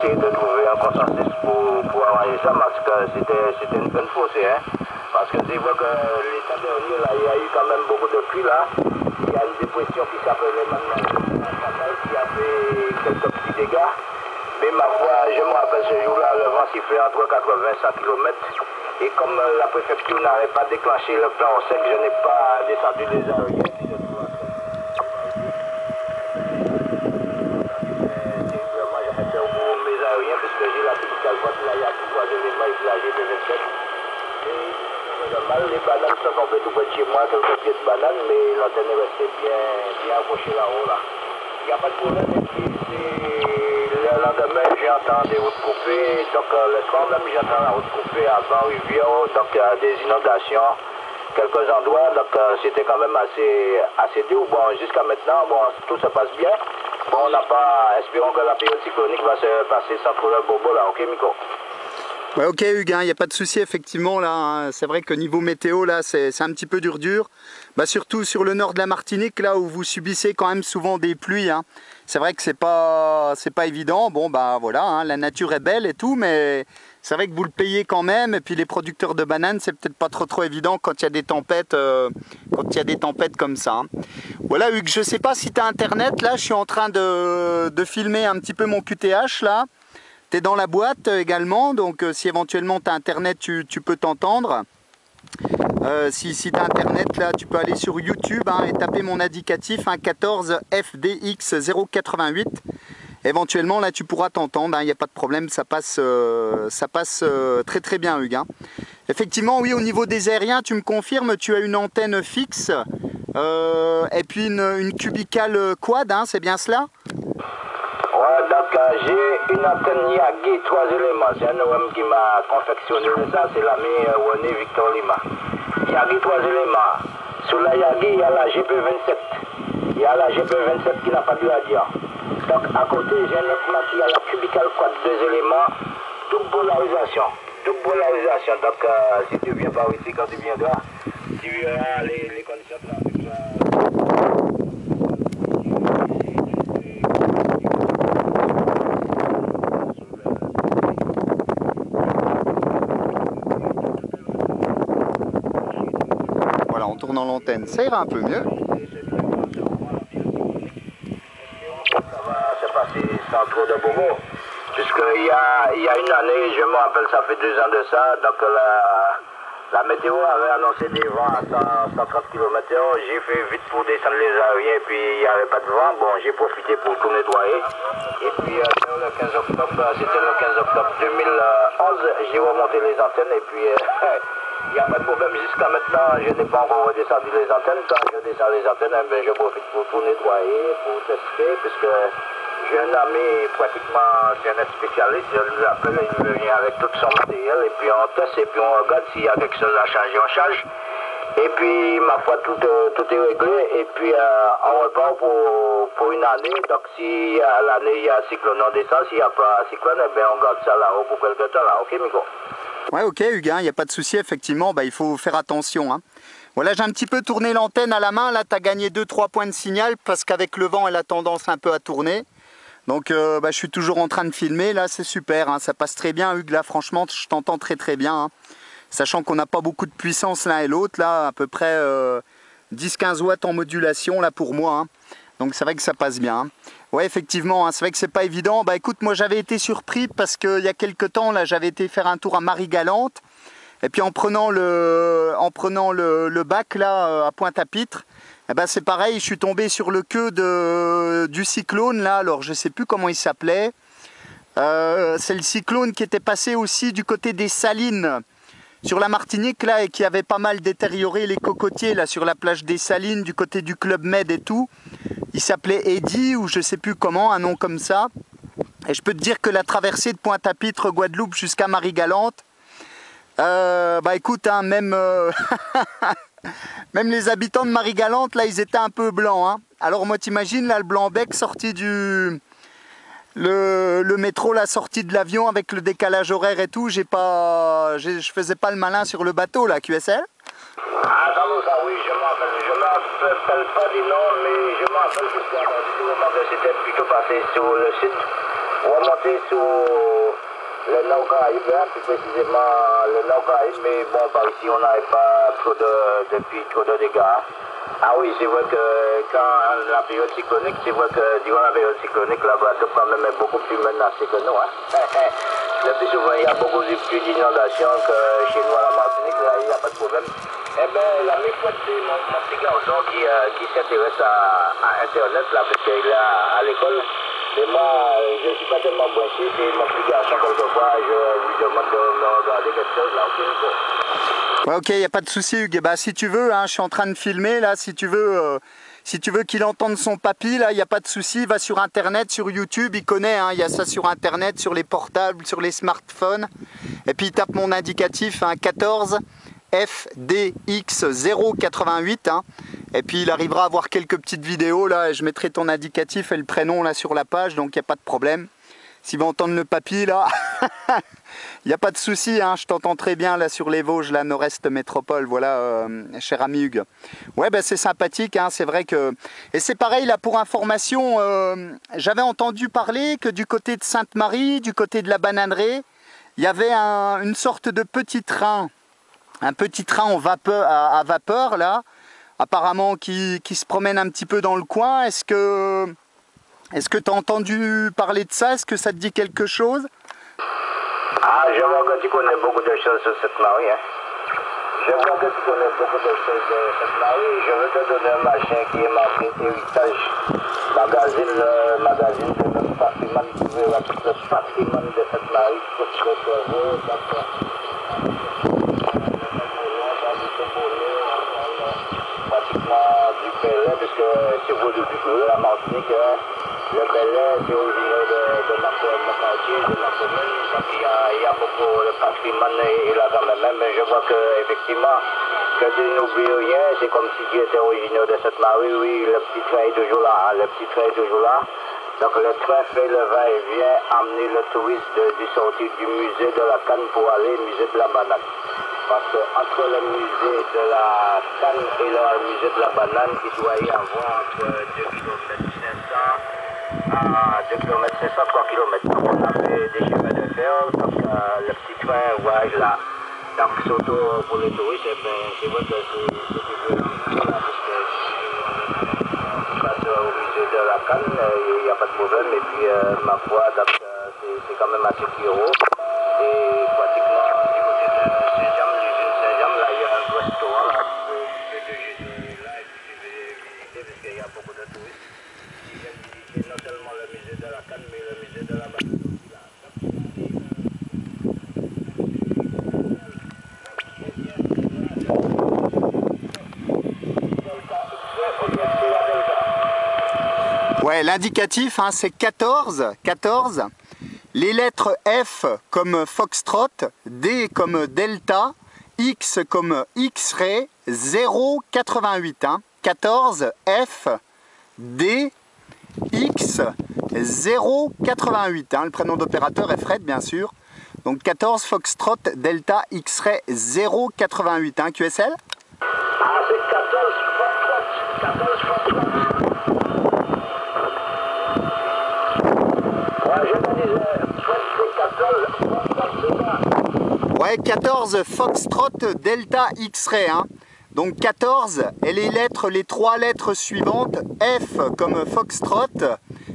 essayer de trouver un consensus pour arranger ça, parce que c'était une peine faussée. Hein. Parce que tu vois que l'été dernier, là, il y a eu quand même beaucoup de pluie là. Il y a une dépression qui s'appelle qui a fait quelques petits dégâts. Mais ma foi, je me rappelle ce jour-là, le vent sifflait entre 80 et 100 km. Et comme la préfecture n'avait pas déclenché le plan au sec, je n'ai pas descendu les aéronautes. Puisque j'ai la typique boîte, là, il y a tout 3 éléments et puis la GP27. Les bananes sont tombées tout près de chez moi, quelques pieds de bananes, mais l'antenne est restée bien accrochée là-haut. Là. Il n'y a pas de problème, et puis le lendemain, j'entends des routes coupées, donc le soir même, j'entends la route coupée avant Rivière, donc il y a des inondations, quelques endroits, donc c'était quand même assez dur. Bon, jusqu'à maintenant, bon, tout se passe bien. Bon, on n'a pas, espérons que la période cyclonique va se passer sans trop de bobo là, ok Miko? Ouais, ok Hugues, il n'y a pas de souci effectivement là, hein, c'est vrai que niveau météo là c'est un petit peu dur. Bah, surtout sur le nord de la Martinique là où vous subissez quand même souvent des pluies. Hein. C'est vrai que c'est pas évident, bon bah voilà, hein, la nature est belle et tout, mais c'est vrai que vous le payez quand même, et puis les producteurs de bananes c'est peut-être pas trop évident quand il y a des tempêtes, comme ça. Hein. Voilà Hugues, je sais pas si tu as internet là, je suis en train de filmer un petit peu mon QTH là. Tu es dans la boîte également, donc si éventuellement tu as internet, tu peux t'entendre. Si tu as internet, là, tu peux aller sur YouTube hein, et taper mon indicatif 14 FDX 088. Éventuellement, là, tu pourras t'entendre, il n'y a pas de problème, ça passe très bien, Hugues. Hein. Effectivement, oui, au niveau des aériens, tu me confirmes, tu as une antenne fixe et puis une cubicale quad, hein, c'est bien cela? Ouais, donc j'ai une antenne Yagi 3 éléments. C'est un OM qui m'a confectionné ça, c'est l'ami René Victor Lima. Yagi 3 éléments. Sous la Yagi, il y a la GP27. Il y a la GP27 qui n'a pas de radiant. Donc à côté, j'ai un autre match, il y a la cubicale quad 2 éléments. Double polarisation. Donc si tu viens par ici, quand tu viendras, tu verras les conditions de trafic. En tournant l'antenne, ça ira un peu mieux. Ça va se passer sans trop de bobo. Puisqu'il y a une année, je me rappelle, ça fait 2 ans de ça, donc la météo avait annoncé des vents à 130 km/h. J'ai fait vite pour descendre les aériens et puis il n'y avait pas de vent. Bon, j'ai profité pour tout nettoyer. Et puis le 15 octobre, c'était le 15 octobre 2011, j'ai remonté les antennes et puis il n'y a pas de problème jusqu'à maintenant, je n'ai pas encore redescendu les antennes. Quand je descends les antennes, je profite pour tout nettoyer, pour tester, puisque j'ai un ami pratiquement, c'est un spécialiste, je lui appelle, il vient avec tout son matériel, et puis on teste, et puis on regarde s'il y a quelque chose à changer, on change. Et puis, ma foi, tout est réglé, et puis on repart pour une année. Donc si l'année il y a un cyclone, on descend, s'il n'y a pas un cyclone, eh bien, on garde ça là-haut pour quelque temps, là, ok Miko? Ouais, ok Hugues, il n'y a pas de souci, effectivement, bah, il faut faire attention. Hein. Voilà, j'ai un petit peu tourné l'antenne à la main, là tu as gagné 2-3 points de signal, parce qu'avec le vent elle a tendance un peu à tourner. Donc je suis toujours en train de filmer, là c'est super, hein, ça passe très bien Hugues, là franchement je t'entends très bien. Hein. Sachant qu'on n'a pas beaucoup de puissance l'un et l'autre, là à peu près 10-15 watts en modulation là pour moi. Hein. Donc c'est vrai que ça passe bien. Hein. Ouais effectivement, hein, c'est vrai que c'est pas évident. Bah écoute, moi j'avais été surpris parce qu'il y a quelques temps là j'avais été faire un tour à Marie-Galante. Et puis en prenant le bac là à Pointe-à-Pitre, eh ben, c'est pareil, je suis tombé sur le queue du cyclone là, alors je sais plus comment il s'appelait. C'est le cyclone qui était passé aussi du côté des Salines sur la Martinique là et qui avait pas mal détérioré les cocotiers là sur la plage des Salines du côté du Club Med et tout. Il s'appelait Eddy ou je sais plus comment, un nom comme ça. Et je peux te dire que la traversée de Pointe-à-Pitre, Guadeloupe jusqu'à Marie-Galante, bah écoute, hein, même les habitants de Marie-Galante, là, ils étaient un peu blancs. Hein. Alors moi, t'imagines, là, le blanc-bec sorti le métro, la sortie de l'avion avec le décalage horaire et tout, je faisais pas le malin sur le bateau, là, QSL. Ah, ça, oui, je m'en rappelle pas du nom, mais je m'en rappelle que c'était plutôt passé sur le sud. remonter sur le Nord Caraïbe, hein, plus précisément le Nord Caraïbe, mais bon, par ici on n'avait pas trop de dégâts. Ah oui, c'est vrai que quand la période cyclonique, c'est vrai que durant la période cyclonique, la Guadeloupe quand même est beaucoup plus menacée que nous. Hein. Le plus souvent, il y a beaucoup plus d'inondations que chez nous à la Martinique, là, il n'y a pas de problème. Eh bien, l'ami Fouette, c'est mon petit garçon qui s'intéresse à Internet, là, parce qu'il est à l'école. Et moi, je ne suis pas tellement branché, c'est mon petit garçon, quelquefois, je lui demande de me regarder quelque chose, là, ok, bon. Ouais, ok, il n'y a pas de souci, Hugues. Bah, si tu veux, hein, je suis en train de filmer, là, si tu veux qu'il entende son papy, là, il n'y a pas de souci, va sur Internet, sur YouTube, il connaît, hein, il y a ça sur Internet, sur les portables, sur les smartphones. Et puis il tape mon indicatif, hein, 14 FDX088, hein, et puis il arrivera à voir quelques petites vidéos, là, et je mettrai ton indicatif et le prénom, là, sur la page, donc il n'y a pas de problème. S'il va entendre le papy, là, il n'y a pas de souci, hein, je t'entends très bien là sur les Vosges, la Nord-Est Métropole, voilà, cher ami Hugues. Ouais, ben c'est sympathique, hein, c'est vrai que... Et c'est pareil, là, pour information, j'avais entendu parler que du côté de Sainte-Marie, du côté de la Bananerie, il y avait une sorte de petit train, un petit train en vapeur, à vapeur, là, apparemment qui se promène un petit peu dans le coin. Est-ce que tu as entendu parler de ça? Est-ce que ça te dit quelque chose? Ah, je vois que tu connais beaucoup de choses sur cette Marie. Hein. Je vois que tu connais beaucoup de choses sur cette Marie. Je veux te donner un machin qui est marqué Héritage. Magazine de notre patrimoine. Tu verras tout le patrimoine de cette Marie. Tout ce que tu veux, pratiquement du Pellet, parce que c'est vous du la Martinique. Le Pellet, c'est originaire de ma quartier, de ma commune. Donc il y a beaucoup de patrimoine là quand même. Mais je vois qu'effectivement, que tu n'oublies rien, c'est comme si tu étais originaire de cette Marie. Oui, le petit train est toujours là. Hein, le petit train est toujours là. Donc le train fait le va-et-vient, amener le touriste du sortir du musée de la Canne pour aller au musée de la Banane. Parce que entre le musée de la Canne et le musée de la Banane, il doit y avoir entre 2 km 500 à 2 km 500, 3 km. Donc on a fait des chemins de fer, donc le petit train voyage là. Donc surtout pour les touristes, c'est vrai que c'est du parce que on passe au musée de la Canne, il n'y a pas de problème. Et puis ma foi, c'est quand même assez euro. Et pratiquement du côté de Saint-Jean, l'usine Saint-Jean, là il y a un restaurant là, que je là et puis je vais visiter parce qu'il y a beaucoup de touristes qui viennent visiter non seulement le musée de la Canne, mais le musée de la Banane aussi là. Ouais, l'indicatif, hein, c'est 14. Les lettres F comme Foxtrot, D comme Delta, X comme X-Ray, 088. Hein. 14 F D X 088. Hein. Le prénom d'opérateur est Fred, bien sûr. Donc 14 Foxtrot Delta X-Ray 088. Hein. QSL? Ah, c'est 14 Foxtrot. Ouais, 14 Foxtrot Delta X-Ray. Hein. Donc 14 et les 3 lettres suivantes, F comme Foxtrot,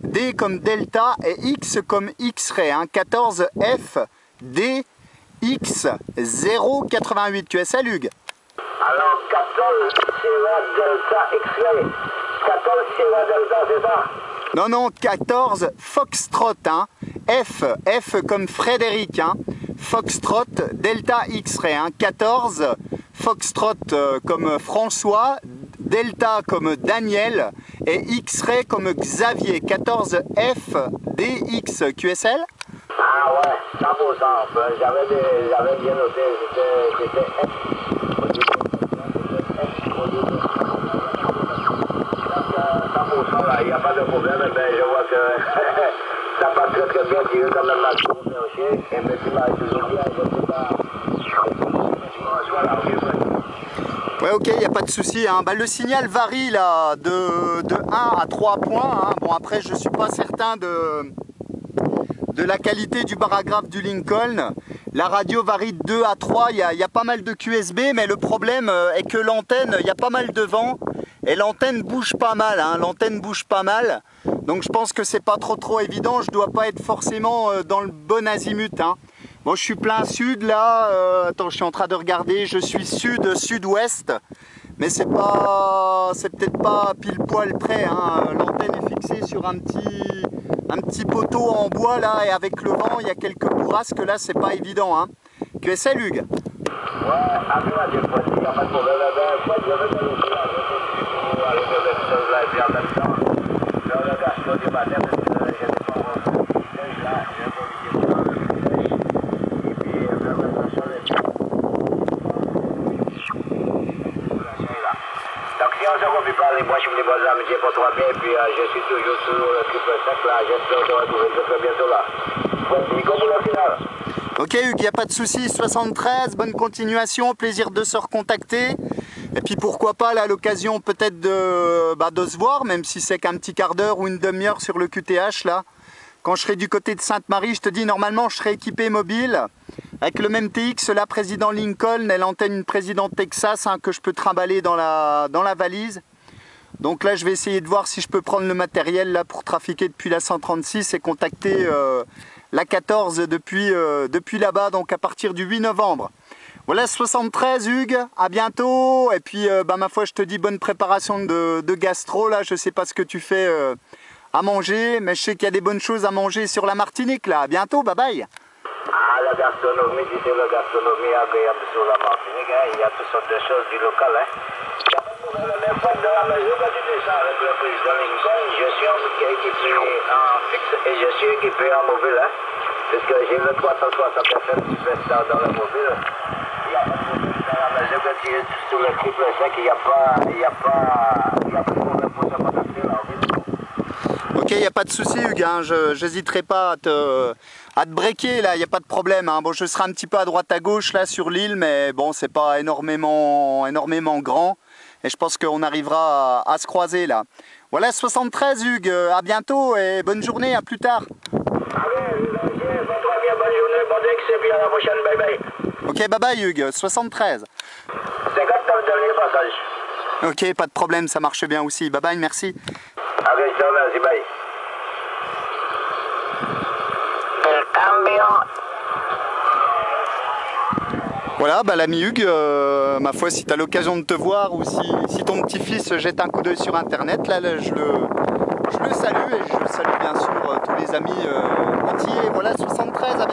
D comme Delta et X comme X-Ray. Hein. 14 F D X 088. Tu es ça, Hugues? Alors 14 Sierra Delta X-Ray. 14 Sierra Delta, c'est ça? Non, 14 Foxtrot. Hein. F comme Frédéric. Hein. Foxtrot Delta X-Ray. Hein. 14 Foxtrot comme François, Delta comme Daniel et X-Ray comme Xavier. 14 F DX. QSL? Ah ouais, 100%. J'avais bien noté, c'était F. Il n'y a pas de problème, je vois que ça passe très bien, tu veux quand même la chien, et mais tu m'as toujours bien, je ne sais pas. Ouais, ok, il n'y a pas de souci. Hein. Bah, le signal varie là de 1 à 3 points. Hein. Bon, après, je ne suis pas certain de la qualité du paragraphe du Lincoln. La radio varie de 2 à 3, il y a pas mal de QSB, mais le problème est que l'antenne, il y a pas mal de vent et l'antenne bouge pas mal, hein, l'antenne bouge pas mal. Donc je pense que c'est pas trop évident, je dois pas être forcément dans le bon azimut. Hein. Bon, je suis plein sud là, attends, je suis en train de regarder, je suis sud-sud-ouest, mais c'est peut-être pas pile poil près, hein. L'antenne est fixée sur un petit poteau en bois là, et avec le vent, il y a quelques bourrasques là, c'est pas évident. Hein. QSL, Hugues? Ouais, après, j'ai pas dit, il n'y a pas de problème. Moi, je vais dans le village, pour aller faire des choses là, et puis en même temps, faire le gastro du matin, parce que j'ai des parents là, j'ai un peu de et puis faire la façon de donc si on se voit plus parler, moi je suis venu bonnes amitiés pour toi bien, et puis je suis toujours sur le triple sec là, j'espère te retrouver très bientôt là. Bon, Nico pour le final. Ok Hugues, il n'y a pas de souci, 73, bonne continuation, plaisir de se recontacter. Et puis pourquoi pas là, l'occasion peut-être de se voir, même si c'est qu'un petit quart d'heure ou une demi-heure sur le QTH là. Quand je serai du côté de Sainte-Marie, je te dis normalement je serai équipé mobile. Avec le même TX, la président Lincoln et l'antenne une président Texas hein, que je peux trimballer dans la valise. Donc là je vais essayer de voir si je peux prendre le matériel là pour trafiquer depuis la 136 et contacter la 14 depuis là-bas, donc à partir du 8 novembre. Voilà 73 Hugues, à bientôt. Et puis ma foi je te dis bonne préparation de gastro là, je sais pas ce que tu fais à manger, mais je sais qu'il y a des bonnes choses à manger sur la Martinique là, à bientôt, bye bye. Ah, la gastronomie, tu sais, la gastronomie agréable sur la Martinique, hein, il y a toutes sortes de choses du local. Hein. Mais fois de la mesure que tu descends avec le président Lincoln, je suis équipé en fixe et je suis équipé en mobile. Hein, parce que j'ai le 360 FM qui fait ça dans le mobile. Il n'y a pas de problème dans la mesure que tu es sur le triple sec, il n'y a pas de problème pour se contacter là en ville. Ok, il n'y a pas de souci Hugues, hein, je n'hésiterai pas à te breaker là, il n'y a pas de problème. Hein. Bon, je serai un petit peu à droite à gauche là sur l'île, mais bon, c'est pas énormément grand. Et je pense qu'on arrivera à se croiser là. Voilà 73 Hugues, à bientôt et bonne journée, à plus tard. Allez, bonne journée, bon ex et puis à la prochaine, bye bye. Ok, bye bye Hugues, 73. 50 dans le dernier passage. Ok, pas de problème, ça marche bien aussi. Bye bye, merci. Allez, ciao, merci, bye. El cambio. Voilà, l'ami Hugues, ma foi, si tu as l'occasion de te voir ou si ton petit-fils jette un coup d'œil sur internet, là je le salue et je salue bien sûr tous les amis entiers. Voilà, 73 avec